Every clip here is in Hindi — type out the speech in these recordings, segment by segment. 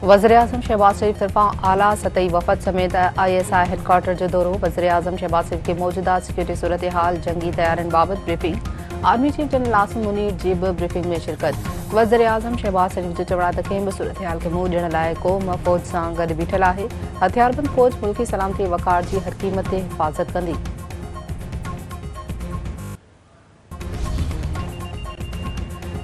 वज़ीर-ए-आज़म शहबाज शरीफ तरफा आला सतही वफ़द समेत ISI हेडक्वार्टर जो दौरो। वज़ीर-ए-आज़म शहबाज शरीफ के मौजूदा सिक्योरिटी सूरत हाल जंगी तैयारियों बाबत briefing. Army chief general Asim Munir ji बि ब्रीफिंग में शिरकत। वज़ीर-ए-आज़म शहबाज शरीफ जो चवण त कंहिं बि सूरत हाल खे मुंहुं ॾियण लाइ क़ौम फ़ौज सां गॾु बीठल आहे। हथियारबंद फ़ौज मुल्की सलामती वक़ार जी हर क़ीमत ते हिफ़ाज़त कंदी।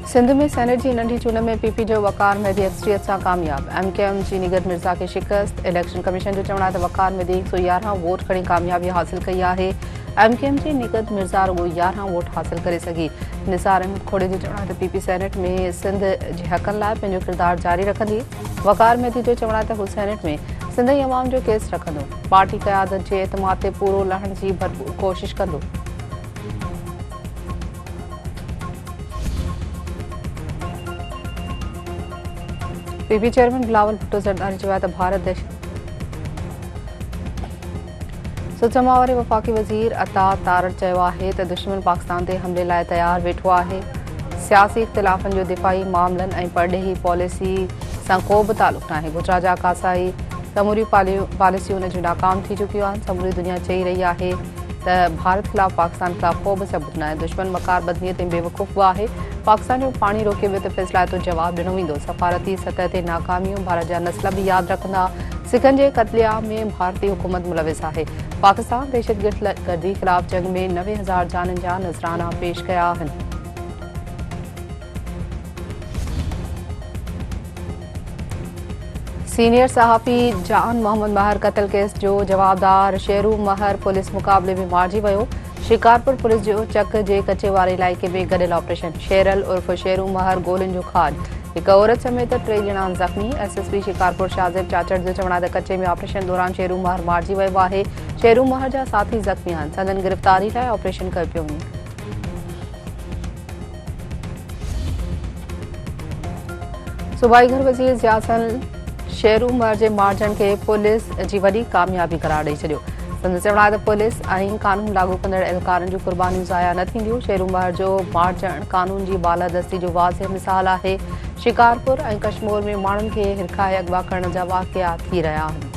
सिंध में सेनेट की नंढी चूंड में PP जो वक़ार मेहदी अक्सरियत से कामयाब। MKM जी निगत मिर्ज़ा के शिकस्त। इलेक्शन कमीशन जो चवण त वक़ार मेहदी 111 वोट खणी कामयाबी हासिल कई है। MKM जी निगत मिर्ज़ा रुगो 11 वोट हासिल करे सघी। निसार अहमद खोड़े जो चवण त PP सेनेट में सिंध जे हक़नि लाइ पंहिंजो किरदार जारी रखंदी। वक़ार मेहदी जो चवण त हू सेनेट में सिंधई अवाम जो केस रखंदो। पार्टी क़यादत जे एतमाद ते पूरो लहण की भरपूर कोशिश कंदो। PP चेयरमैन बिलावल भुट्टो ज़रदारी चयो त भारत सुचमा वारे वफ़ाक़ी वज़ीर अता तारड़ चयो आहे त दुश्मन पाकिस्तान ते हमले लाइ तैयार वेठो आहे। सियासी इख़्तिलाफ़नि जो दिफ़ाई मामलनि ऐं परॾेही पॉलिसी सां को बि तालुक़ नाहे। गुजरात जा कासाई समूरी पॉलिसियूं उन जूं नाकाम थी चुकियूं आहिनि। समूरी दुनिया चई रही आहे त भारत ख़िलाफ़ पाकिस्तान ख़िलाफ़ को बि सबूत न आहे। दुश्मन मकार बदनीयत ऐं बेवकूफ़ बि आहे। पाकिस्तान जो पाणी रोके वियो त फ़ैसिला तो जवाब ॾिनो वेंदो। सफ़ारती सतह ते नाकामियूं भारत जा नस्ल भी यादि रखंदा। सिखनि जे क़त्लेआम में भारतीय हुकूमत मुलविस आहे। पाकिस्तान दहशतगर्दी ख़िलाफ़ जंग में 90,000 जाननि जा नज़राना पेश कया आहिनि। सीनियर सहाफ़ी जान मोहम्मद महर कत्ल केस जो जवाबदार शेरू महर पुलिस मुक़ाबले में मारिजी वियो। शिकारपुर पुलिस जो चक जे कचे वारे इलाइक़े में गॾियल ऑपरेशन शेरल उर्फ शेरू महर गोलियुनि जो खाज। हिकु औरत समेत 3 ॼणा ज़ख़्मी। SSP शिकारपुर शाज़िब चाचड़ जो चवण त कचे में ऑपरेशन दौरान शेरू महर मारिजी वियो आहे। शेरू महर जा साथी ज़ख़्मी आहिनि। संदन गिरफ़्तारी लाइ ऑपरेशन कयो पियो वञे। सूबाई घर वज़ीर ज़ियासन शेरू महर जे मारिजण खे पुलिस जी वॾी कामयाबी करार ॾेई छॾियो। संदन चवण त पुलिस ऐं कानून लागू कंदड़ एहलकारनि जूं कुर्बानियूं ज़ाया न थींदियूं। शेरू महर जो मारिजण कानून जी बालादस्ती जो वाज़िह मिसाल आहे। शिकारपुर ऐं कश्मीर में माण्हुनि खे हिरखाए अगवा करण जा वाक़िआ थी रहिया आहिनि।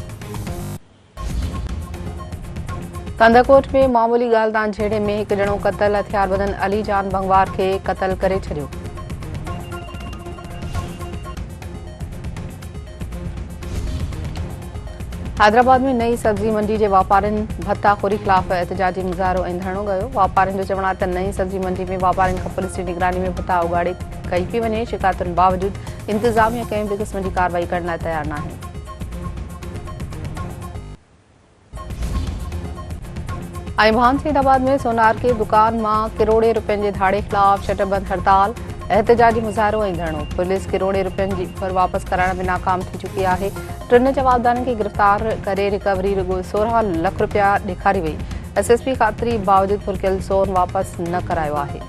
कंदकोट में मामूली ॻाल्हि तां झेड़े में हिकु ॼणो क़तल। हथियारबंदनि अली जान बंगवार खे क़तल करे छॾियो। हैदराबाद में नई सब्जी मंडी के वापारियों भत्ताखोरी खिलाफ एहतजाजी मुज़ाहिरो ऐं धरणो कयो। वापारियों जो चवण त नई सब्जी मंडी में वापारियों खां पुलिस की निगरानी में भत्ता उगाड़े कई पई वञे। शिकायतुनि बावजूद इंतज़ामिया कंहिं बि क़िस्म की कार्रवाई करण लाइ तैयार न आहे। ऐं भानसीदाबाद में सोनार के दुकान में करोड़े रुपयनि के धाड़े खिलाफ शटरबंद हड़ताल एहतजाजी मुज़ाहिरो ऐं धरणो। पुलिस करोड़े रुपयनि जी पर वापस कराइण में नाकाम थी चुकी है। 3 जवाबदारनि खे गिरफ़्तार करे रिकवरी रुगो 16 लाख रुपया ॾेखारी वई। SSP ख़ातिरी बावजूद फुरकियल सोन वापस न करायो आहे।